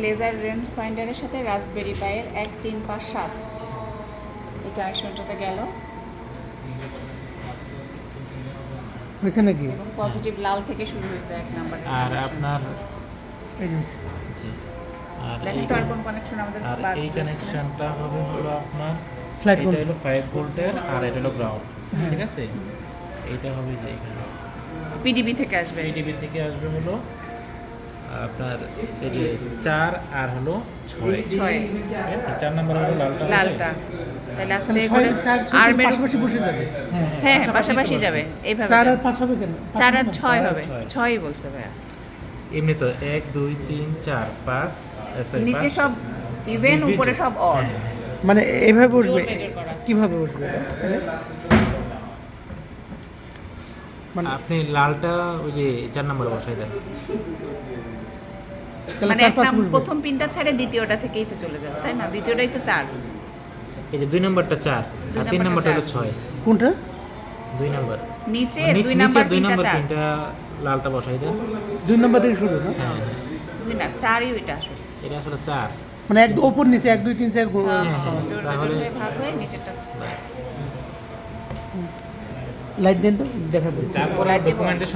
Laser range ফাইন্ডারের সাথে raspberry পাইয়ের 1 3 5 7 এই কানেকশনটাতে গেল হয়েছে নাকি? এবং পজিটিভ লাল থেকে শুরু হয়েছে 1 নাম্বার। আর আপনার এই যে জি আর দেখেন তো আর কোন কানেকশন আমাদের আর এই কানেকশনটা হবে হলো আপনার Flat এটা volt। হলো 5 ভোল্টের আর এটা হলো গ্রাউন্ড, ঠিক আছে? এইটা হবে যে এখানে পিডিবি থেকে আসবে। পিডিবি থেকে আসবে হলো আপনার এই যে 4 আর হলো 6, 6 ঠিক আছে? 4 নাম্বার হলো লালটা, লালটা তাহলে আস্তে তাহলে করে 6 আর 6 পাশাপাশি বসে যাবে। হ্যাঁ পাশাপাশি যাবে এইভাবে 4 আর 5 হবে কেন? 4 আর 6 4 আর হবে 6 6ই বলছে ভাইয়া। এমনি তো 1 2 3 4 5 সরি নিচে সব ইভেন উপরে সব অড। মানে এইভাবে বসবে, Load measure করা আছে। কিভাবে বসবে এটা? তাহলে মানে আপনি লালটা ওই যে 4 নাম্বার বসাই দেন। তাহলে মানে 4 একটা 5 বসবে। প্রথম পিনটা ছেড়ে দ্বিতীয়টা থেকেই তো চলে যাবে, তাই না? দ্বিতীয়টাই তো 4। এই যে 2 নাম্বারটা 4 আর 3 নাম্বারটা হলো 6, কোনটা? 2 নাম্বার নিচে নিচে 2 নাম্বার 2 পিনটা নাম্বার 4। পিনটা লালটা বসাই দেন। 2 নাম্বার থেকে শুরু না? হ্যাঁ 2 না 4ই ওইটা আসলে। এটা আসলে 4। মানে এক ওপর নিচে 1 2 3 4 জোর তাহলে- জোর ভাগ হয়ে নিচেরটা লাইট দেন তো দেখা যাচ্ছে। তারপরে ডকুমেন্টেশন